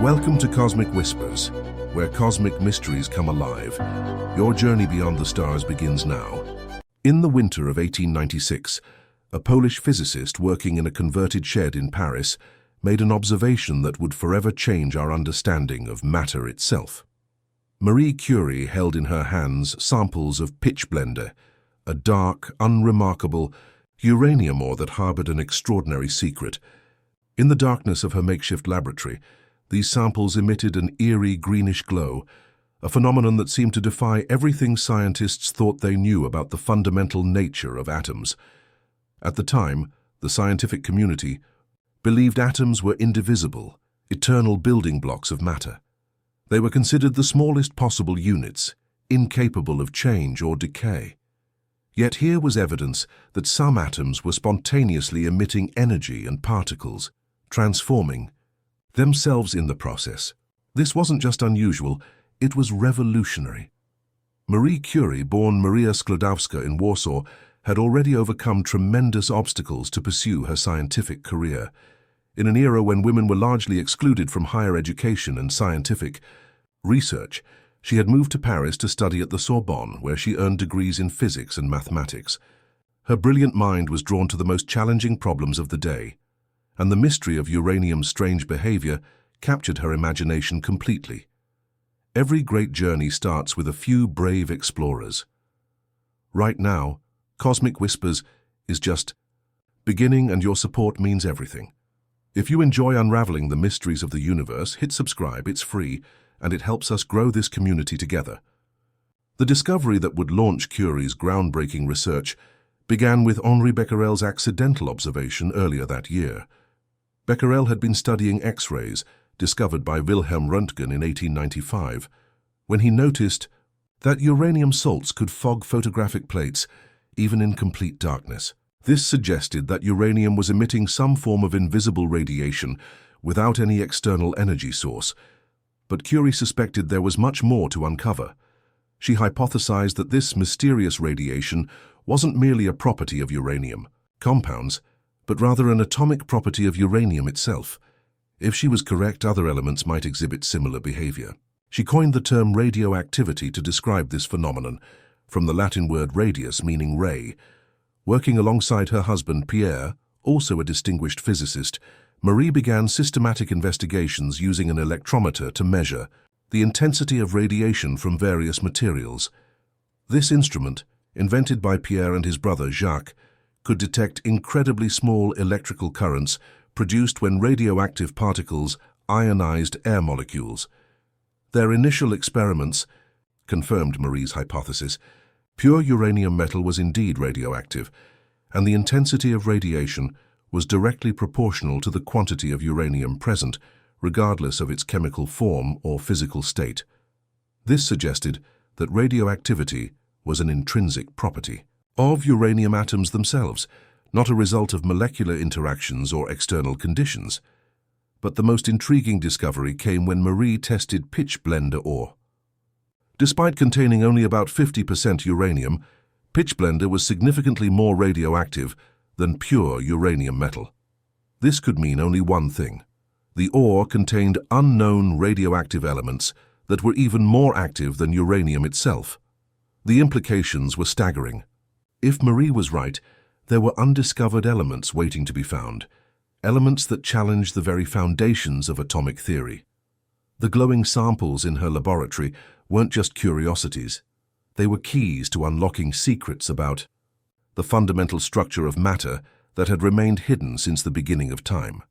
Welcome to Cosmic Whispers, where cosmic mysteries come alive. Your journey beyond the stars begins now. In the winter of 1896, a Polish physicist working in a converted shed in Paris made an observation that would forever change our understanding of matter itself. Marie Curie held in her hands samples of pitchblende, a dark, unremarkable uranium ore that harbored an extraordinary secret. In the darkness of her makeshift laboratory, these samples emitted an eerie greenish glow, a phenomenon that seemed to defy everything scientists thought they knew about the fundamental nature of atoms. At the time, the scientific community believed atoms were indivisible, eternal building blocks of matter. They were considered the smallest possible units, incapable of change or decay. Yet here was evidence that some atoms were spontaneously emitting energy and particles, transforming themselves in the process. This wasn't just unusual, it was revolutionary. Marie Curie, born Maria Skłodowska in Warsaw, had already overcome tremendous obstacles to pursue her scientific career. In an era when women were largely excluded from higher education and scientific research, she had moved to Paris to study at the Sorbonne, where she earned degrees in physics and mathematics. Her brilliant mind was drawn to the most challenging problems of the day, and the mystery of uranium's strange behavior captured her imagination completely. Every great journey starts with a few brave explorers. Right now, Cosmic Whispers is just beginning, and your support means everything. If you enjoy unraveling the mysteries of the universe, hit subscribe, it's free, and it helps us grow this community together. The discovery that would launch Curie's groundbreaking research began with Henri Becquerel's accidental observation earlier that year. Becquerel had been studying X-rays, discovered by Wilhelm Röntgen in 1895, when he noticed that uranium salts could fog photographic plates, even in complete darkness. This suggested that uranium was emitting some form of invisible radiation without any external energy source. But Curie suspected there was much more to uncover. She hypothesized that this mysterious radiation wasn't merely a property of uranium compounds, but rather an atomic property of uranium itself. If she was correct, other elements might exhibit similar behavior. She coined the term radioactivity to describe this phenomenon, from the Latin word radius, meaning ray. Working alongside her husband Pierre, also a distinguished physicist, Marie began systematic investigations using an electrometer to measure the intensity of radiation from various materials. This instrument, invented by Pierre and his brother Jacques, could detect incredibly small electrical currents produced when radioactive particles ionized air molecules. Their initial experiments confirmed Marie's hypothesis. Pure uranium metal was indeed radioactive, and the intensity of radiation was directly proportional to the quantity of uranium present, regardless of its chemical form or physical state. This suggested that radioactivity was an intrinsic property of uranium atoms themselves, not a result of molecular interactions or external conditions. But the most intriguing discovery came when Marie tested pitchblende ore. Despite containing only about 50% uranium, pitchblende was significantly more radioactive than pure uranium metal. This could mean only one thing. The ore contained unknown radioactive elements that were even more active than uranium itself. The implications were staggering. If Marie was right, there were undiscovered elements waiting to be found, elements that challenged the very foundations of atomic theory. The glowing samples in her laboratory weren't just curiosities. They were keys to unlocking secrets about the fundamental structure of matter that had remained hidden since the beginning of time.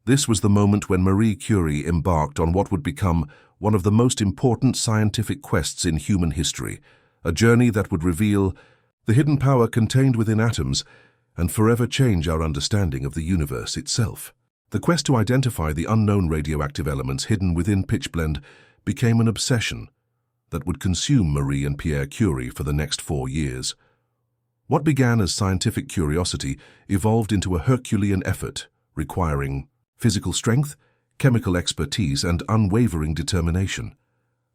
This was the moment when Marie Curie embarked on what would become one of the most important scientific quests in human history, a journey that would reveal the hidden power contained within atoms and forever change our understanding of the universe itself. The quest to identify the unknown radioactive elements hidden within pitchblende became an obsession that would consume Marie and Pierre Curie for the next 4 years. What began as scientific curiosity evolved into a Herculean effort requiring physical strength, chemical expertise, and unwavering determination.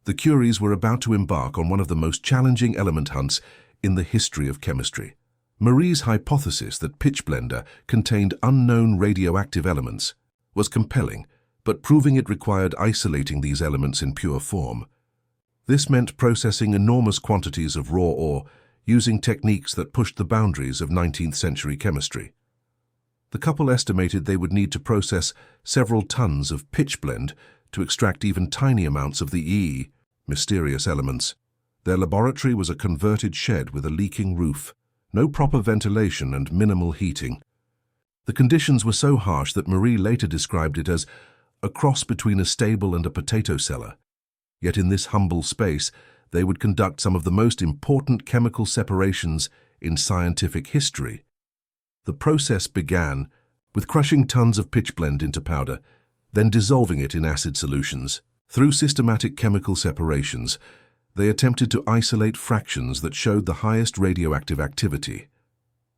The Curies were about to embark on one of the most challenging element hunts in the history of chemistry. Marie's hypothesis that pitchblende contained unknown radioactive elements was compelling, but proving it required isolating these elements in pure form. This meant processing enormous quantities of raw ore using techniques that pushed the boundaries of 19th century chemistry. The couple estimated they would need to process several tons of pitchblende to extract even tiny amounts of the mysterious elements. Their laboratory was a converted shed with a leaking roof, no proper ventilation and minimal heating. The conditions were so harsh that Marie later described it as a cross between a stable and a potato cellar. Yet in this humble space, they would conduct some of the most important chemical separations in scientific history. The process began with crushing tons of pitchblende into powder, then dissolving it in acid solutions. Through systematic chemical separations, they attempted to isolate fractions that showed the highest radioactive activity.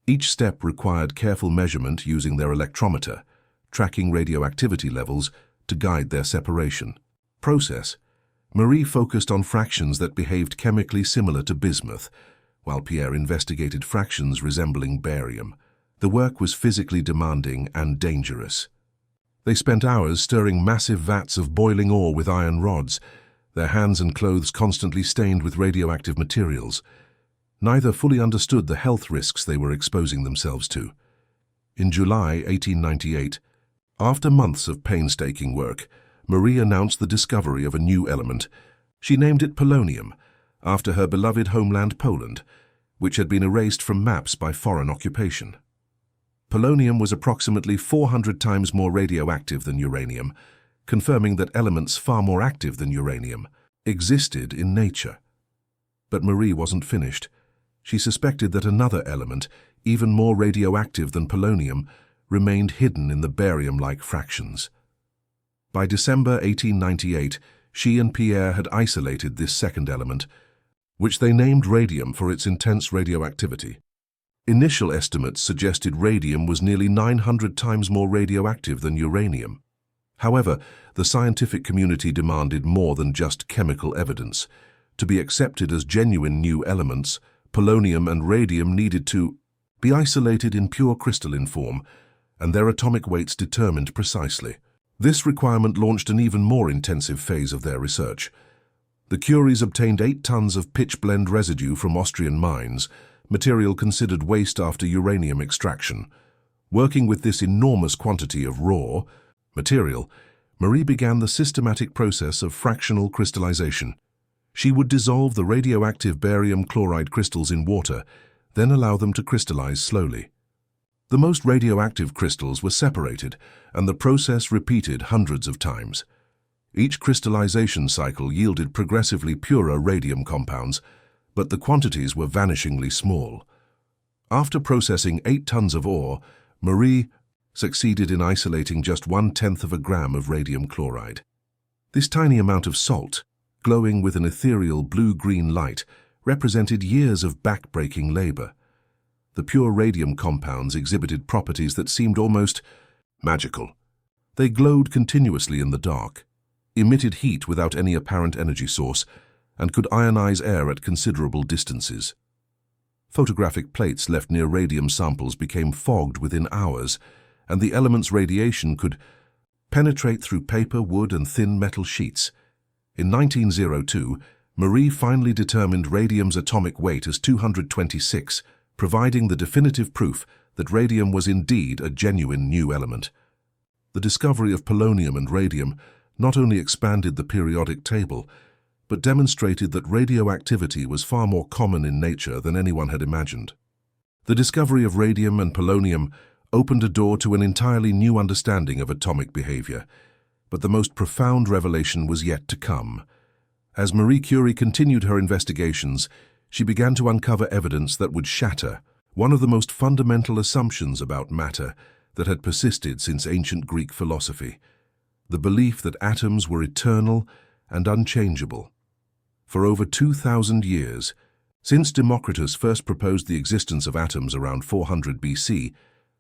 Each step required careful measurement using their electrometer, tracking radioactivity levels to guide their separation process. Marie focused on fractions that behaved chemically similar to bismuth, while Pierre investigated fractions resembling barium. The work was physically demanding and dangerous. They spent hours stirring massive vats of boiling ore with iron rods, their hands and clothes constantly stained with radioactive materials. Neither fully understood the health risks they were exposing themselves to. In July 1898, after months of painstaking work, Marie announced the discovery of a new element. She named it polonium, after her beloved homeland Poland, which had been erased from maps by foreign occupation. Polonium was approximately 400 times more radioactive than uranium, confirming that elements far more active than uranium existed in nature. But Marie wasn't finished. She suspected that another element, even more radioactive than polonium, remained hidden in the barium-like fractions. By December 1898, she and Pierre had isolated this second element, which they named radium for its intense radioactivity. Initial estimates suggested radium was nearly 900 times more radioactive than uranium. However, the scientific community demanded more than just chemical evidence. To be accepted as genuine new elements, polonium and radium needed to be isolated in pure crystalline form, and their atomic weights determined precisely. This requirement launched an even more intensive phase of their research. The Curies obtained 8 tons of pitchblende residue from Austrian mines, material considered waste after uranium extraction. Working with this enormous quantity of raw material, Marie began the systematic process of fractional crystallization. She would dissolve the radioactive barium chloride crystals in water, then allow them to crystallize slowly. The most radioactive crystals were separated, and the process repeated hundreds of times. Each crystallization cycle yielded progressively purer radium compounds, but the quantities were vanishingly small. After processing 8 tons of ore, Marie succeeded in isolating just 1/10 of a gram of radium chloride. This tiny amount of salt, glowing with an ethereal blue-green light, represented years of back-breaking labor. The pure radium compounds exhibited properties that seemed almost magical. They glowed continuously in the dark, emitted heat without any apparent energy source, and could ionize air at considerable distances. Photographic plates left near radium samples became fogged within hours, and the element's radiation could penetrate through paper, wood, and thin metal sheets. In 1902, Marie finally determined radium's atomic weight as 226, providing the definitive proof that radium was indeed a genuine new element. The discovery of polonium and radium not only expanded the periodic table, but demonstrated that radioactivity was far more common in nature than anyone had imagined. The discovery of radium and polonium opened a door to an entirely new understanding of atomic behavior, but the most profound revelation was yet to come. As Marie Curie continued her investigations, she began to uncover evidence that would shatter one of the most fundamental assumptions about matter that had persisted since ancient Greek philosophy: the belief that atoms were eternal and unchangeable. For over 2,000 years, since Democritus first proposed the existence of atoms around 400 BC,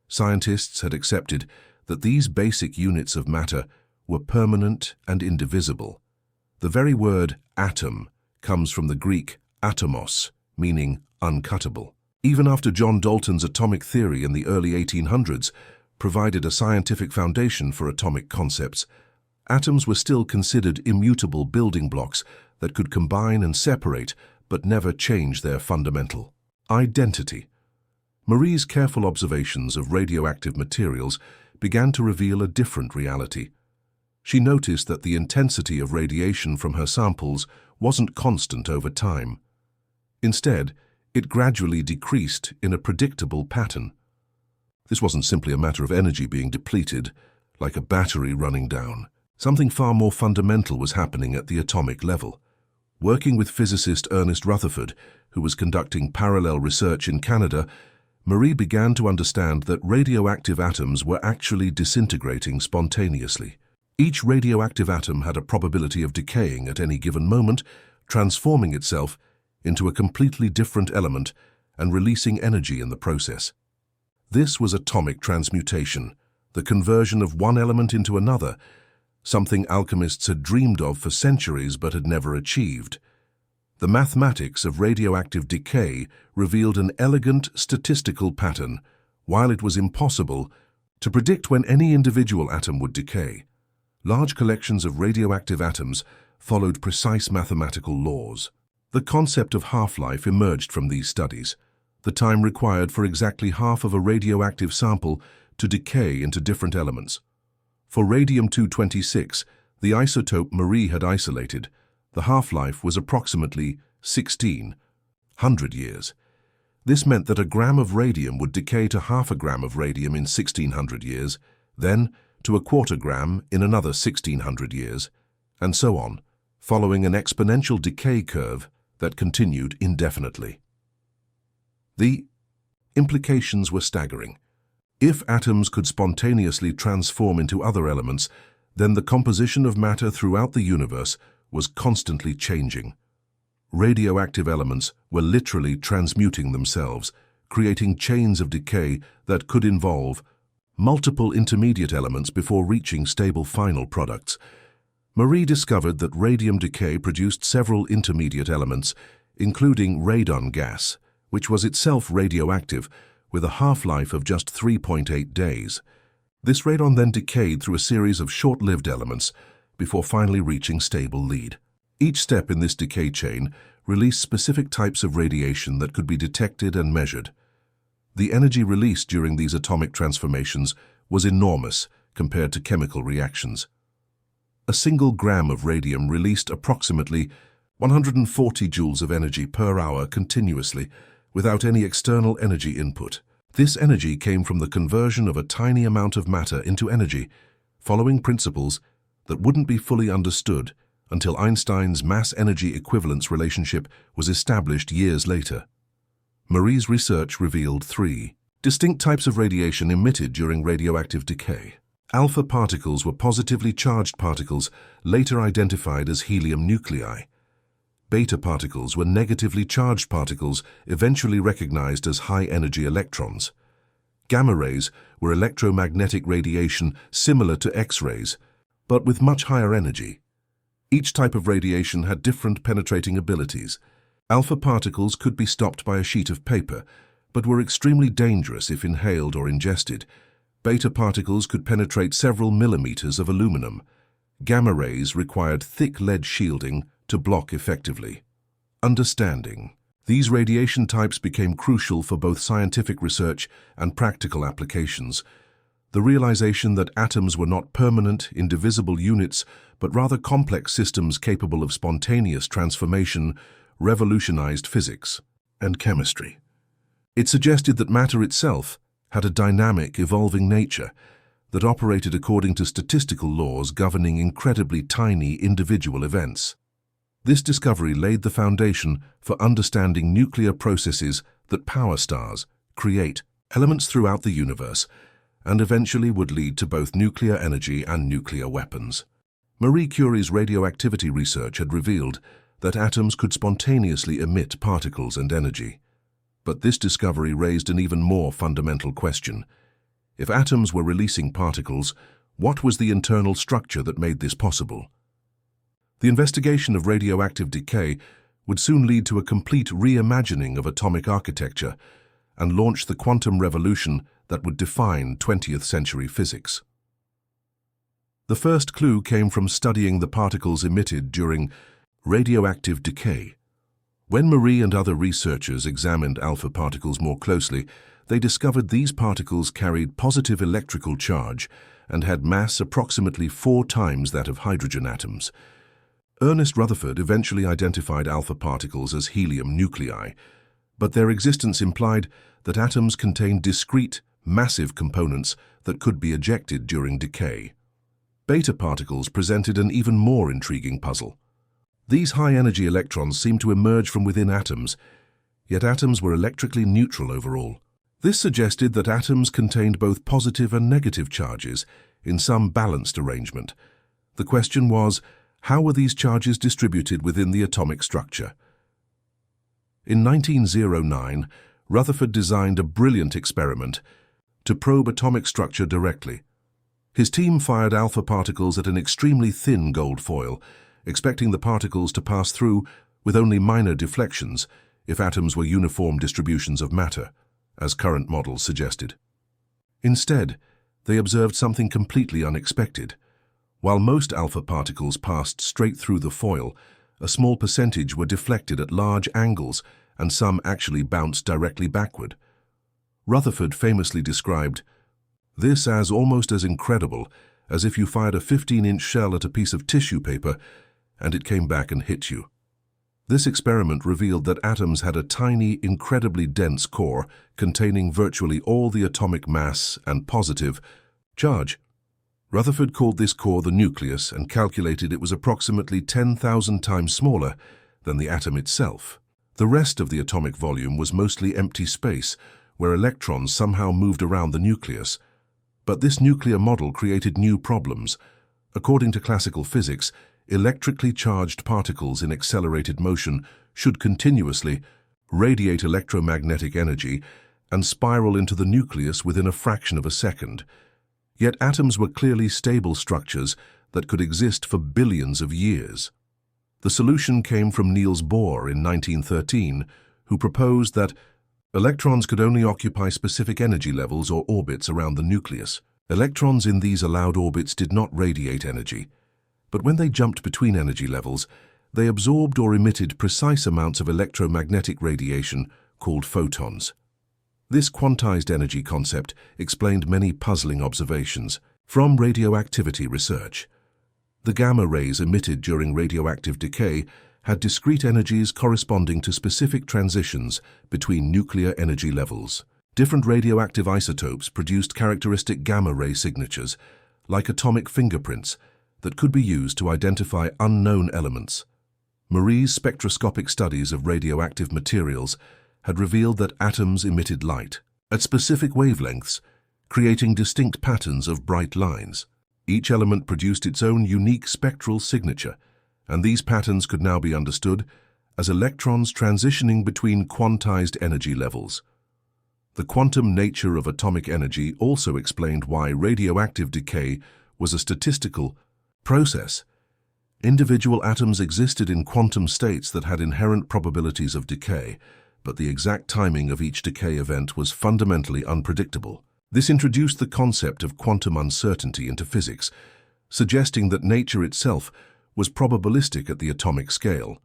scientists had accepted that these basic units of matter were permanent and indivisible. The very word atom comes from the Greek atomos, meaning uncuttable. Even after John Dalton's atomic theory in the early 1800s provided a scientific foundation for atomic concepts, Atoms were still considered immutable building blocks that could combine and separate but never change their fundamental identity. Marie's careful observations of radioactive materials began to reveal a different reality. She noticed that the intensity of radiation from her samples wasn't constant over time. Instead, it gradually decreased in a predictable pattern. This wasn't simply a matter of energy being depleted, like a battery running down. Something far more fundamental was happening at the atomic level. Working with physicist Ernest Rutherford, who was conducting parallel research in Canada, Marie began to understand that radioactive atoms were actually disintegrating spontaneously. Each radioactive atom had a probability of decaying at any given moment, transforming itself into a completely different element and releasing energy in the process. This was atomic transmutation, the conversion of one element into another, something alchemists had dreamed of for centuries but had never achieved. The mathematics of radioactive decay revealed an elegant statistical pattern, while it was impossible to predict when any individual atom would decay. Large collections of radioactive atoms followed precise mathematical laws. The concept of half-life emerged from these studies, the time required for exactly half of a radioactive sample to decay into different elements. For radium-226, the isotope Marie had isolated, the half-life was approximately 1,600 years. This meant that a gram of radium would decay to half a gram of radium in 1,600 years, then to a quarter gram in another 1,600 years, and so on, following an exponential decay curve that continued indefinitely. The implications were staggering. If atoms could spontaneously transform into other elements, then the composition of matter throughout the universe was constantly changing. Radioactive elements were literally transmuting themselves, creating chains of decay that could involve multiple intermediate elements before reaching stable final products. Marie discovered that radium decay produced several intermediate elements, including radon gas, which was itself radioactive, with a half-life of just 3.8 days. This radon then decayed through a series of short-lived elements before finally reaching stable lead. Each step in this decay chain released specific types of radiation that could be detected and measured. The energy released during these atomic transformations was enormous compared to chemical reactions. A single gram of radium released approximately 140 joules of energy per hour continuously, without any external energy input. This energy came from the conversion of a tiny amount of matter into energy, following principles that wouldn't be fully understood until Einstein's mass-energy equivalence relationship was established years later. Marie's research revealed 3 distinct types of radiation emitted during radioactive decay. Alpha particles were positively charged particles later identified as helium nuclei. Beta particles were negatively charged particles eventually recognized as high-energy electrons. Gamma rays were electromagnetic radiation similar to X-rays, but with much higher energy. Each type of radiation had different penetrating abilities. Alpha particles could be stopped by a sheet of paper, but were extremely dangerous if inhaled or ingested. Beta particles could penetrate several millimeters of aluminum. Gamma rays required thick lead shielding to block effectively. Understanding these radiation types became crucial for both scientific research and practical applications. The realization that atoms were not permanent, indivisible units, but rather complex systems capable of spontaneous transformation revolutionized physics and chemistry. It suggested that matter itself had a dynamic, evolving nature that operated according to statistical laws governing incredibly tiny individual events. This discovery laid the foundation for understanding nuclear processes that power stars, create elements throughout the universe, and eventually would lead to both nuclear energy and nuclear weapons. Marie Curie's radioactivity research had revealed that atoms could spontaneously emit particles and energy. But this discovery raised an even more fundamental question. If atoms were releasing particles, what was the internal structure that made this possible? The investigation of radioactive decay would soon lead to a complete reimagining of atomic architecture and launch the quantum revolution that would define 20th century physics. The first clue came from studying the particles emitted during radioactive decay. When Marie and other researchers examined alpha particles more closely, they discovered these particles carried positive electrical charge and had mass approximately 4 times that of hydrogen atoms. Ernest Rutherford eventually identified alpha particles as helium nuclei, but their existence implied that atoms contained discrete, massive components that could be ejected during decay. Beta particles presented an even more intriguing puzzle. These high-energy electrons seemed to emerge from within atoms, yet atoms were electrically neutral overall. This suggested that atoms contained both positive and negative charges in some balanced arrangement. The question was, how were these charges distributed within the atomic structure? In 1909, Rutherford designed a brilliant experiment to probe atomic structure directly. His team fired alpha particles at an extremely thin gold foil, expecting the particles to pass through with only minor deflections if atoms were uniform distributions of matter, as current models suggested. Instead, they observed something completely unexpected. While most alpha particles passed straight through the foil, a small percentage were deflected at large angles, and some actually bounced directly backward. Rutherford famously described this as almost as incredible as if you fired a 15-inch shell at a piece of tissue paper and it came back and hit you. This experiment revealed that atoms had a tiny, incredibly dense core containing virtually all the atomic mass and positive charge. Rutherford called this core the nucleus and calculated it was approximately 10,000 times smaller than the atom itself. The rest of the atomic volume was mostly empty space, where electrons somehow moved around the nucleus. But this nuclear model created new problems. According to classical physics, electrically charged particles in accelerated motion should continuously radiate electromagnetic energy and spiral into the nucleus within a fraction of a second. Yet atoms were clearly stable structures that could exist for billions of years. The solution came from Niels Bohr in 1913, who proposed that electrons could only occupy specific energy levels or orbits around the nucleus. Electrons in these allowed orbits did not radiate energy, but when they jumped between energy levels, they absorbed or emitted precise amounts of electromagnetic radiation called photons. This quantized energy concept explained many puzzling observations from radioactivity research. The gamma rays emitted during radioactive decay had discrete energies corresponding to specific transitions between nuclear energy levels. Different radioactive isotopes produced characteristic gamma ray signatures, like atomic fingerprints, that could be used to identify unknown elements. Marie's spectroscopic studies of radioactive materials had revealed that atoms emitted light at specific wavelengths, creating distinct patterns of bright lines. Each element produced its own unique spectral signature, and these patterns could now be understood as electrons transitioning between quantized energy levels. The quantum nature of atomic energy also explained why radioactive decay was a statistical process. Individual atoms existed in quantum states that had inherent probabilities of decay, but the exact timing of each decay event was fundamentally unpredictable. This introduced the concept of quantum uncertainty into physics, suggesting that nature itself was probabilistic at the atomic scale.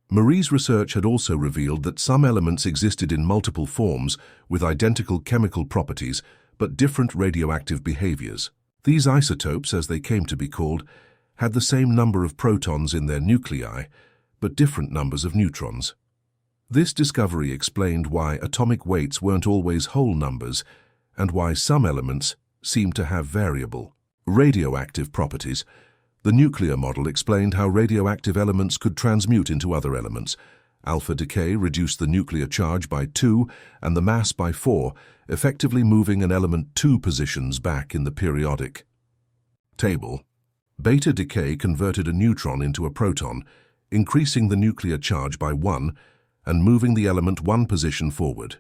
Marie's research had also revealed that some elements existed in multiple forms with identical chemical properties but different radioactive behaviors. These isotopes, as they came to be called, had the same number of protons in their nuclei but different numbers of neutrons. This discovery explained why atomic weights weren't always whole numbers and why some elements seemed to have variable radioactive properties. The nuclear model explained how radioactive elements could transmute into other elements. Alpha decay reduced the nuclear charge by 2 and the mass by 4, effectively moving an element 2 positions back in the periodic table. Beta decay converted a neutron into a proton, increasing the nuclear charge by 1 and moving the element 1 position forward.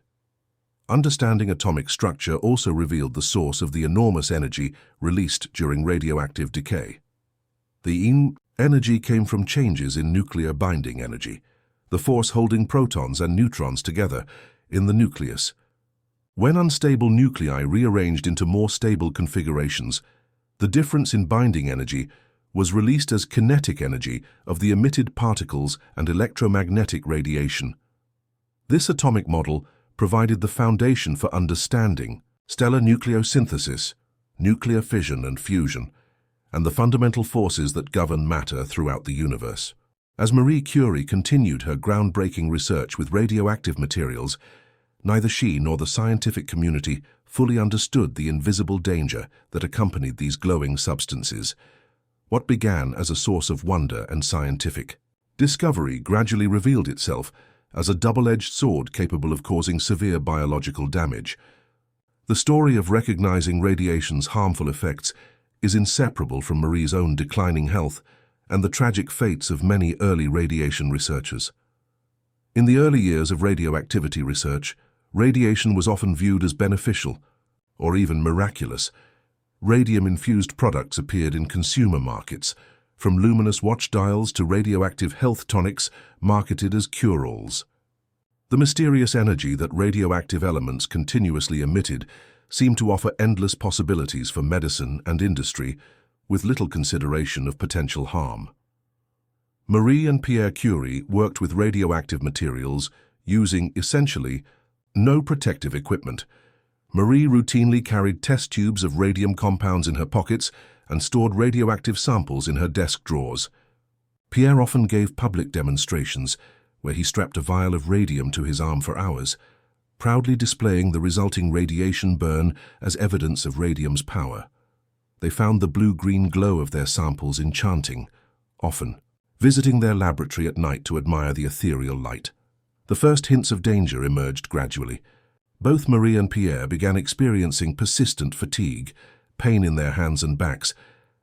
Understanding atomic structure also revealed the source of the enormous energy released during radioactive decay. The energy came from changes in nuclear binding energy, the force holding protons and neutrons together in the nucleus. When unstable nuclei rearranged into more stable configurations, The difference in binding energy was released as kinetic energy of the emitted particles and electromagnetic radiation. This atomic model provided the foundation for understanding stellar nucleosynthesis, nuclear fission and fusion, and the fundamental forces that govern matter throughout the universe. As Marie Curie continued her groundbreaking research with radioactive materials, neither she nor the scientific community fully understood the invisible danger that accompanied these glowing substances. What began as a source of wonder and scientific discovery gradually revealed itself as a double-edged sword capable of causing severe biological damage. The story of recognizing radiation's harmful effects is inseparable from Marie's own declining health and the tragic fates of many early radiation researchers. In the early years of radioactivity research, radiation was often viewed as beneficial, or even miraculous. Radium-infused products appeared in consumer markets, from luminous watch dials to radioactive health tonics marketed as cure-alls. The mysterious energy that radioactive elements continuously emitted seemed to offer endless possibilities for medicine and industry, with little consideration of potential harm. Marie and Pierre Curie worked with radioactive materials using, essentially, no protective equipment. Marie routinely carried test tubes of radium compounds in her pockets and stored radioactive samples in her desk drawers. Pierre often gave public demonstrations where he strapped a vial of radium to his arm for hours, proudly displaying the resulting radiation burn as evidence of radium's power. They found the blue-green glow of their samples enchanting, often visiting their laboratory at night to admire the ethereal light. The first hints of danger emerged gradually. Both Marie and Pierre began experiencing persistent fatigue, pain in their hands and backs,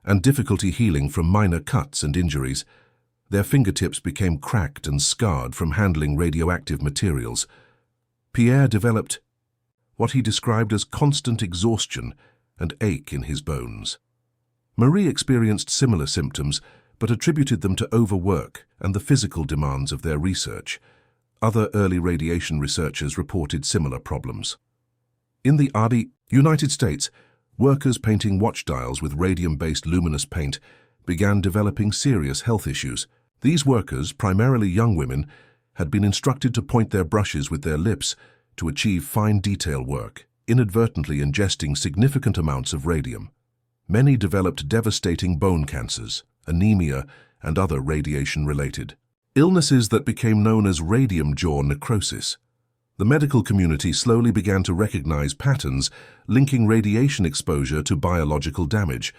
and difficulty healing from minor cuts and injuries. Their fingertips became cracked and scarred from handling radioactive materials. Pierre developed what he described as constant exhaustion and ache in his bones. Marie experienced similar symptoms, but attributed them to overwork and the physical demands of their research. Other early radiation researchers reported similar problems. In the United States, workers painting watch dials with radium-based luminous paint began developing serious health issues. These workers, primarily young women, had been instructed to point their brushes with their lips to achieve fine detail work, inadvertently ingesting significant amounts of radium. Many developed devastating bone cancers, anemia, and other radiation-related illnesses that became known as radium jaw necrosis. The medical community slowly began to recognize patterns linking radiation exposure to biological damage.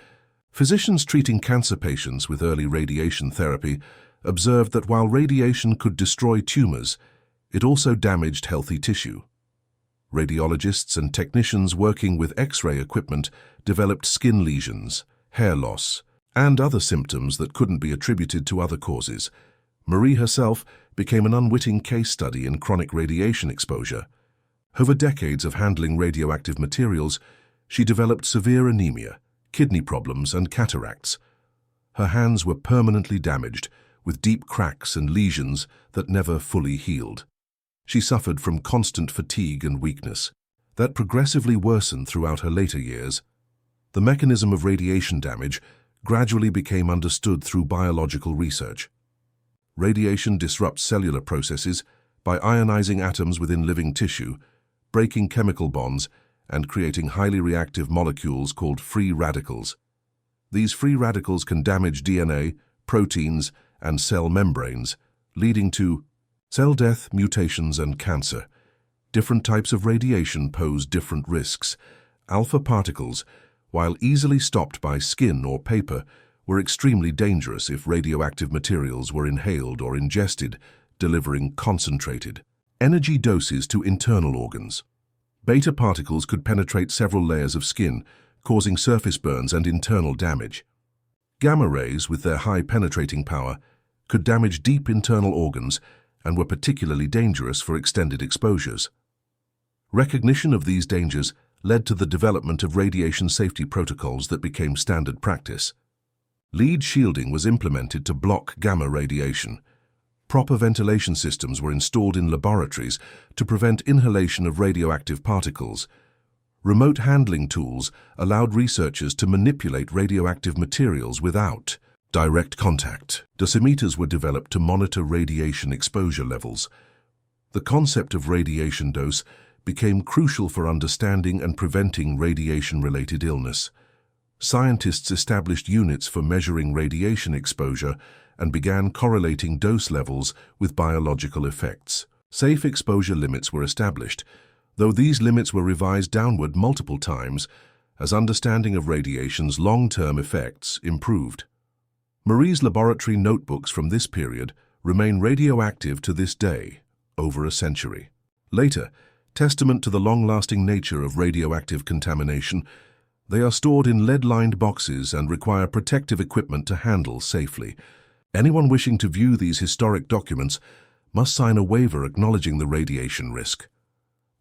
Physicians treating cancer patients with early radiation therapy observed that while radiation could destroy tumors, it also damaged healthy tissue. Radiologists and technicians working with X-ray equipment developed skin lesions, hair loss, and other symptoms that couldn't be attributed to other causes. Marie herself became an unwitting case study in chronic radiation exposure. Over decades of handling radioactive materials, she developed severe anemia, kidney problems, and cataracts. Her hands were permanently damaged, with deep cracks and lesions that never fully healed. She suffered from constant fatigue and weakness that progressively worsened throughout her later years. The mechanism of radiation damage gradually became understood through biological research. Radiation disrupts cellular processes by ionizing atoms within living tissue, breaking chemical bonds, and creating highly reactive molecules called free radicals. These free radicals can damage DNA, proteins, and cell membranes, leading to cell death, mutations, and cancer. Different types of radiation pose different risks. Alpha particles, while easily stopped by skin or paper, were extremely dangerous if radioactive materials were inhaled or ingested, delivering concentrated energy doses to internal organs. Beta particles could penetrate several layers of skin, causing surface burns and internal damage. Gamma rays, with their high penetrating power, could damage deep internal organs and were particularly dangerous for extended exposures. Recognition of these dangers led to the development of radiation safety protocols that became standard practice. Lead shielding was implemented to block gamma radiation. Proper ventilation systems were installed in laboratories to prevent inhalation of radioactive particles. Remote handling tools allowed researchers to manipulate radioactive materials without direct contact. Dosimeters were developed to monitor radiation exposure levels. The concept of radiation dose became crucial for understanding and preventing radiation-related illness. Scientists established units for measuring radiation exposure and began correlating dose levels with biological effects. Safe exposure limits were established, though these limits were revised downward multiple times as understanding of radiation's long-term effects improved. Marie's laboratory notebooks from this period remain radioactive to this day, over a century. Later, testament to the long-lasting nature of radioactive contamination, they are stored in lead-lined boxes and require protective equipment to handle safely. Anyone wishing to view these historic documents must sign a waiver acknowledging the radiation risk.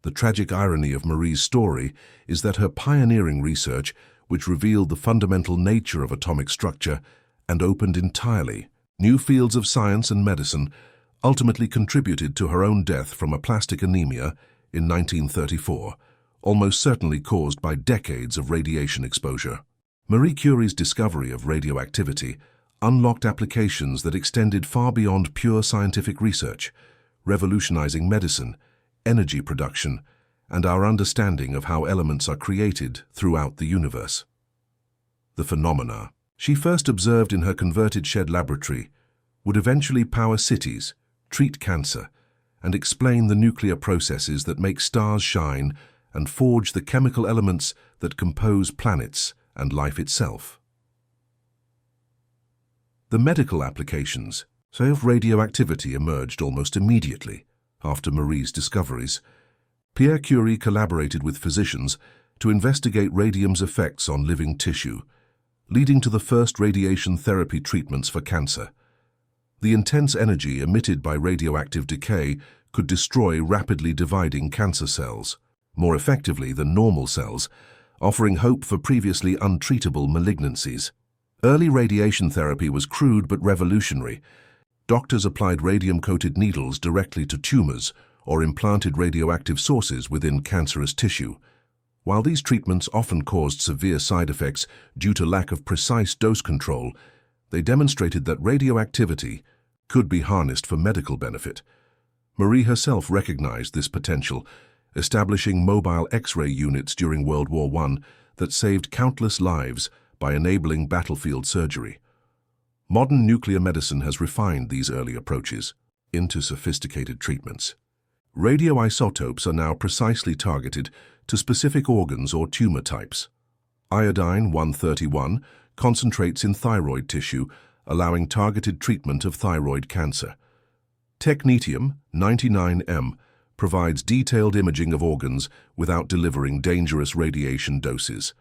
The tragic irony of Marie's story is that her pioneering research, which revealed the fundamental nature of atomic structure and opened entirely new fields of science and medicine, ultimately contributed to her own death from aplastic anemia in 1934, almost certainly caused by decades of radiation exposure. Marie Curie's discovery of radioactivity unlocked applications that extended far beyond pure scientific research, revolutionizing medicine, energy production, and our understanding of how elements are created throughout the universe. The phenomena she first observed in her converted shed laboratory would eventually power cities, treat cancer, and explain the nuclear processes that make stars shine and forge the chemical elements that compose planets and life itself. The medical applications of radioactivity emerged almost immediately after Marie's discoveries. Pierre Curie collaborated with physicians to investigate radium's effects on living tissue, leading to the first radiation therapy treatments for cancer. The intense energy emitted by radioactive decay could destroy rapidly dividing cancer cells more effectively than normal cells, offering hope for previously untreatable malignancies. Early radiation therapy was crude but revolutionary. Doctors applied radium-coated needles directly to tumors or implanted radioactive sources within cancerous tissue. While these treatments often caused severe side effects due to lack of precise dose control, they demonstrated that radioactivity could be harnessed for medical benefit. Marie herself recognized this potential, establishing mobile X-ray units during World War I that saved countless lives by enabling battlefield surgery. Modern nuclear medicine has refined these early approaches into sophisticated treatments. Radioisotopes are now precisely targeted to specific organs or tumor types. Iodine-131 concentrates in thyroid tissue, allowing targeted treatment of thyroid cancer. Technetium-99m provides detailed imaging of organs without delivering dangerous radiation doses.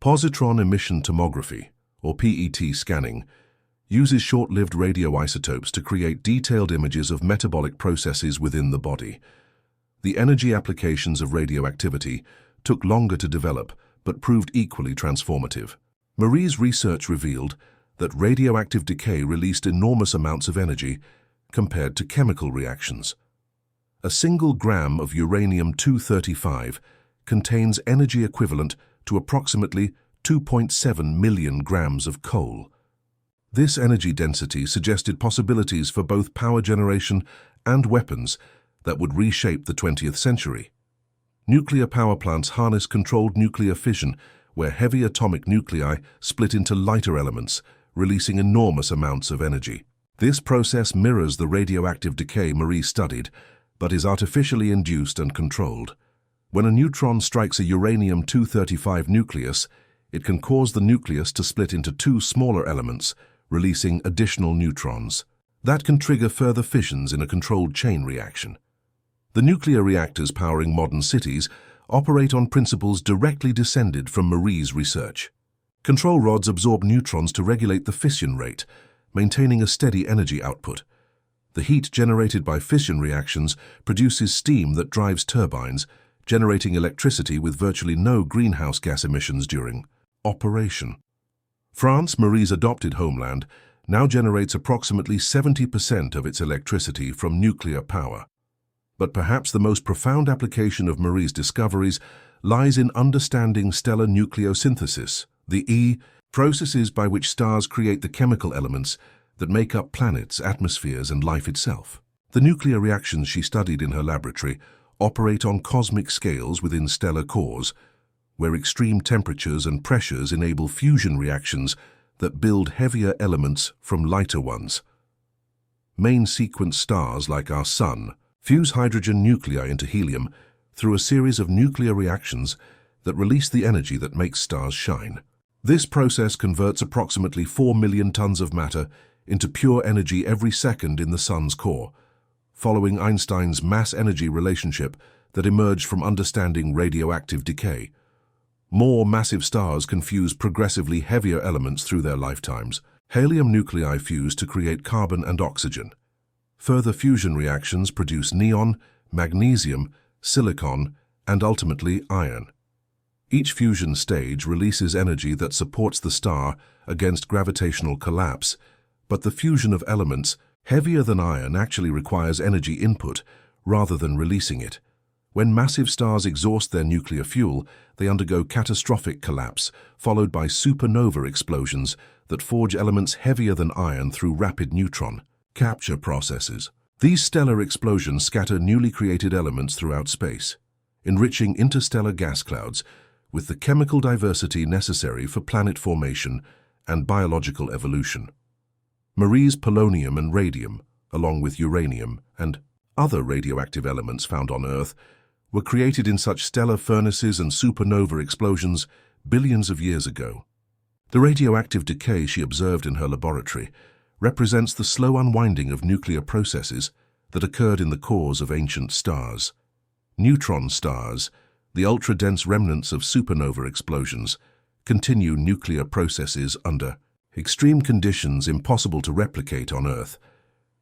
Positron emission tomography, or PET scanning, uses short-lived radioisotopes to create detailed images of metabolic processes within the body. The energy applications of radioactivity took longer to develop, but proved equally transformative. Marie's research revealed that radioactive decay released enormous amounts of energy compared to chemical reactions. A single gram of uranium-235 contains energy equivalent to approximately 2.7 million grams of coal. This energy density suggested possibilities for both power generation and weapons that would reshape the 20th century. Nuclear power plants harness controlled nuclear fission, where heavy atomic nuclei split into lighter elements, releasing enormous amounts of energy. This process mirrors the radioactive decay Marie studied, but is artificially induced and controlled. When a neutron strikes a uranium-235 nucleus, it can cause the nucleus to split into two smaller elements, releasing additional neutrons. That can trigger further fissions in a controlled chain reaction. The nuclear reactors powering modern cities operate on principles directly descended from Marie's research. Control rods absorb neutrons to regulate the fission rate, maintaining a steady energy output. The heat generated by fission reactions produces steam that drives turbines, generating electricity with virtually no greenhouse gas emissions during operation. France, Marie's adopted homeland, now generates approximately 70% of its electricity from nuclear power. But perhaps the most profound application of Marie's discoveries lies in understanding stellar nucleosynthesis, the processes by which stars create the chemical elements that make up planets, atmospheres, and life itself. The nuclear reactions she studied in her laboratory operate on cosmic scales within stellar cores, where extreme temperatures and pressures enable fusion reactions that build heavier elements from lighter ones. Main sequence stars like our Sun fuse hydrogen nuclei into helium through a series of nuclear reactions that release the energy that makes stars shine. This process converts approximately 4 million tons of matter into pure energy every second in the Sun's core, following Einstein's mass-energy relationship that emerged from understanding radioactive decay. More massive stars can fuse progressively heavier elements through their lifetimes. Helium nuclei fuse to create carbon and oxygen. Further fusion reactions produce neon, magnesium, silicon, and ultimately iron. Each fusion stage releases energy that supports the star against gravitational collapse, but the fusion of elements heavier than iron actually requires energy input rather than releasing it. When massive stars exhaust their nuclear fuel, they undergo catastrophic collapse, followed by supernova explosions that forge elements heavier than iron through rapid neutron capture processes. These stellar explosions scatter newly created elements throughout space, enriching interstellar gas clouds with the chemical diversity necessary for planet formation and biological evolution. Marie's polonium and radium, along with uranium and other radioactive elements found on Earth, were created in such stellar furnaces and supernova explosions billions of years ago. The radioactive decay she observed in her laboratory represents the slow unwinding of nuclear processes that occurred in the cores of ancient stars. Neutron stars, the ultra-dense remnants of supernova explosions, continue nuclear processes under extreme conditions impossible to replicate on Earth.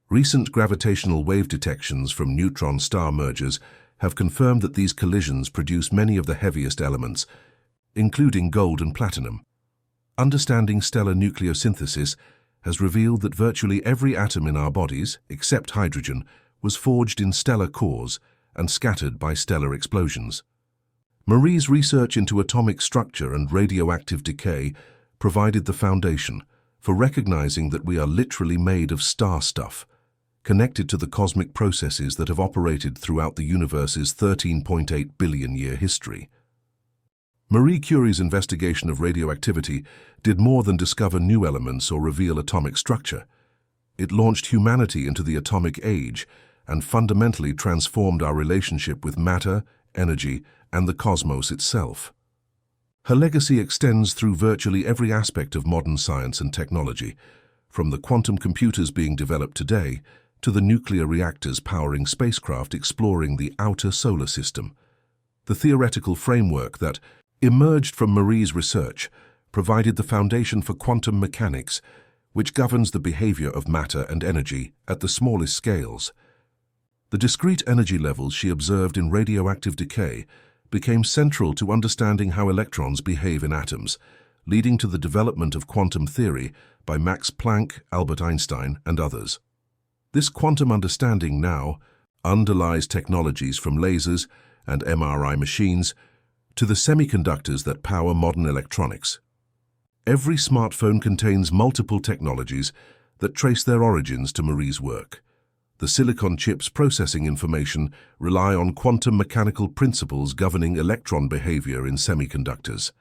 Recent gravitational wave detections from neutron star mergers have confirmed that these collisions produce many of the heaviest elements, including gold and platinum. Understanding stellar nucleosynthesis has revealed that virtually every atom in our bodies, except hydrogen, was forged in stellar cores and scattered by stellar explosions. Marie's research into atomic structure and radioactive decay provided the foundation for recognizing that we are literally made of star stuff, connected to the cosmic processes that have operated throughout the universe's 13.8 billion-year history. Marie Curie's investigation of radioactivity did more than discover new elements or reveal atomic structure. It launched humanity into the atomic age and fundamentally transformed our relationship with matter, energy, and the cosmos itself. Her legacy extends through virtually every aspect of modern science and technology, from the quantum computers being developed today to the nuclear reactors powering spacecraft exploring the outer solar system. The theoretical framework that emerged from Marie's research provided the foundation for quantum mechanics, which governs the behavior of matter and energy at the smallest scales. The discrete energy levels she observed in radioactive decay became central to understanding how electrons behave in atoms, leading to the development of quantum theory by Max Planck, Albert Einstein, and others. This quantum understanding now underlies technologies from lasers and MRI machines to the semiconductors that power modern electronics. Every smartphone contains multiple technologies that trace their origins to Marie's work. The silicon chips processing information rely on quantum mechanical principles governing electron behavior in semiconductors.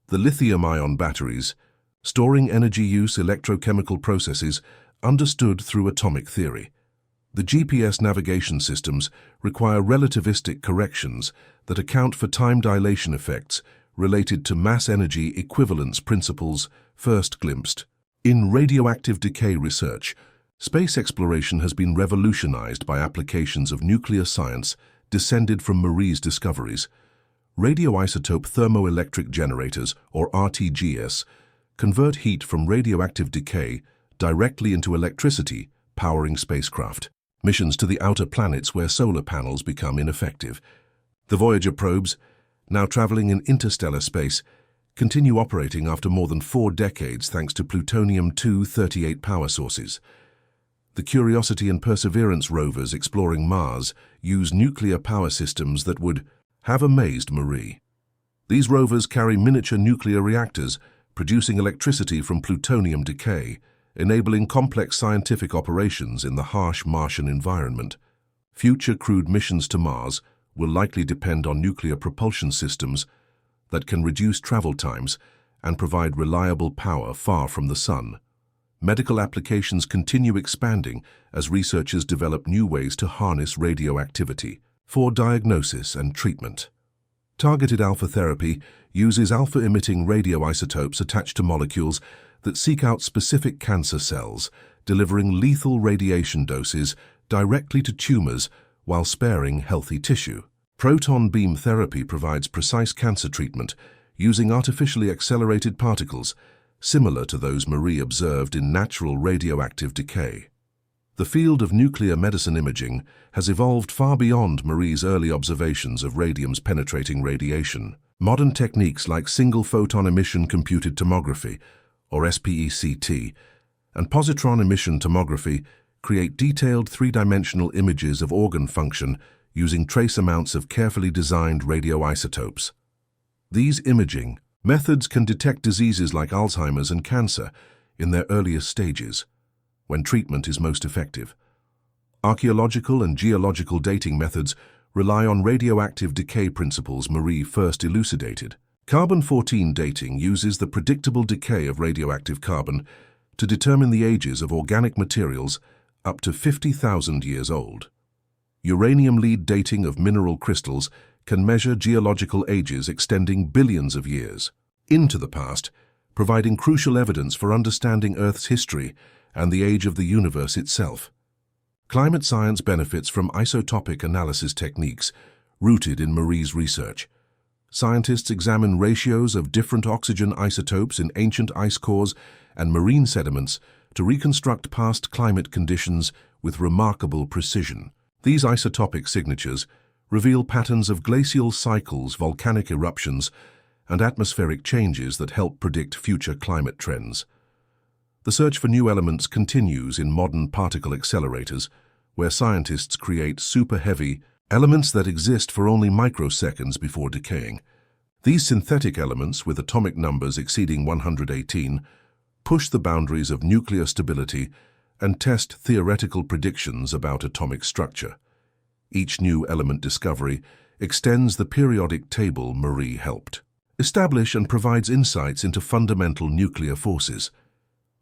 The lithium-ion batteries, storing energy use electrochemical processes understood through atomic theory. The GPS navigation systems require relativistic corrections that account for time dilation effects related to mass-energy equivalence principles first glimpsed. In radioactive decay research, space exploration has been revolutionized by applications of nuclear science descended from Marie's discoveries. Radioisotope thermoelectric generators, or RTGS, convert heat from radioactive decay directly into electricity, powering spacecraft. Missions to the outer planets where solar panels become ineffective. The Voyager probes, now traveling in interstellar space, continue operating after more than 4 decades thanks to plutonium-238 power sources. The Curiosity and Perseverance rovers exploring Mars use nuclear power systems that would have amazed Marie. These rovers carry miniature nuclear reactors, producing electricity from plutonium decay, enabling complex scientific operations in the harsh Martian environment. Future crewed missions to Mars will likely depend on nuclear propulsion systems that can reduce travel times and provide reliable power far from the Sun. Medical applications continue expanding as researchers develop new ways to harness radioactivity for diagnosis and treatment. Targeted alpha therapy uses alpha-emitting radioisotopes attached to molecules that seek out specific cancer cells, delivering lethal radiation doses directly to tumors while sparing healthy tissue. Proton beam therapy provides precise cancer treatment using artificially accelerated particles, similar to those Marie observed in natural radioactive decay. The field of nuclear medicine imaging has evolved far beyond Marie's early observations of radium's penetrating radiation. Modern techniques like single-photon emission computed tomography, or SPECT, and positron emission tomography create detailed three-dimensional images of organ function using trace amounts of carefully designed radioisotopes. These imaging methods can detect diseases like Alzheimer's and cancer in their earliest stages, when treatment is most effective. Archaeological and geological dating methods rely on radioactive decay principles Marie first elucidated. Carbon-14 dating uses the predictable decay of radioactive carbon to determine the ages of organic materials up to 50,000 years old. Uranium lead dating of mineral crystals can measure geological ages extending billions of years into the past, providing crucial evidence for understanding Earth's history and the age of the universe itself. Climate science benefits from isotopic analysis techniques rooted in Marie's research. Scientists examine ratios of different oxygen isotopes in ancient ice cores and marine sediments to reconstruct past climate conditions with remarkable precision. These isotopic signatures reveal patterns of glacial cycles, volcanic eruptions, and atmospheric changes that help predict future climate trends. The search for new elements continues in modern particle accelerators, where scientists create super-heavy elements that exist for only microseconds before decaying. These synthetic elements, with atomic numbers exceeding 118, push the boundaries of nuclear stability and test theoretical predictions about atomic structure. Each new element discovery extends the periodic table Marie helped establish and provides insights into fundamental nuclear forces.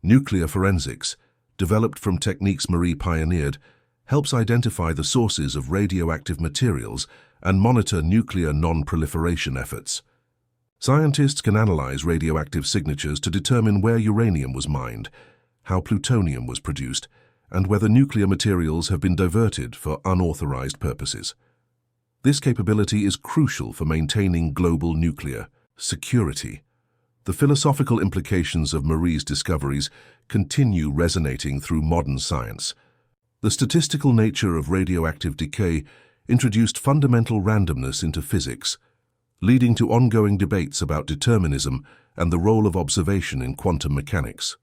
Nuclear forensics, developed from techniques Marie pioneered, helps identify the sources of radioactive materials and monitor nuclear non-proliferation efforts. Scientists can analyze radioactive signatures to determine where uranium was mined, how plutonium was produced, and whether nuclear materials have been diverted for unauthorized purposes. This capability is crucial for maintaining global nuclear security. The philosophical implications of Marie's discoveries continue resonating through modern science. The statistical nature of radioactive decay introduced fundamental randomness into physics, leading to ongoing debates about determinism and the role of observation in quantum mechanics.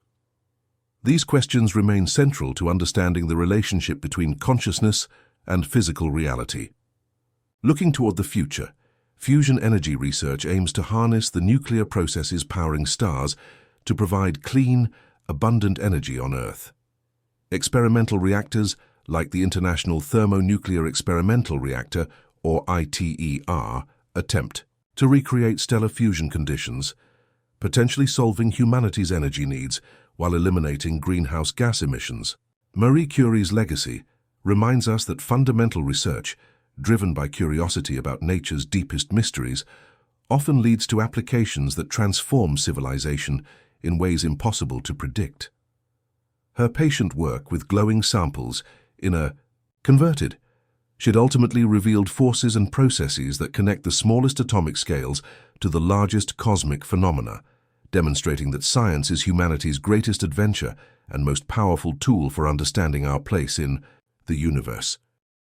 These questions remain central to understanding the relationship between consciousness and physical reality. Looking toward the future, fusion energy research aims to harness the nuclear processes powering stars to provide clean, abundant energy on Earth. Experimental reactors, like the International Thermonuclear Experimental Reactor, or ITER, attempt to recreate stellar fusion conditions, potentially solving humanity's energy needs while eliminating greenhouse gas emissions. Marie Curie's legacy reminds us that fundamental research, driven by curiosity about nature's deepest mysteries, often leads to applications that transform civilization in ways impossible to predict. Her patient work with glowing samples in a converted she'd ultimately revealed forces and processes that connect the smallest atomic scales to the largest cosmic phenomena, demonstrating that science is humanity's greatest adventure and most powerful tool for understanding our place in the universe.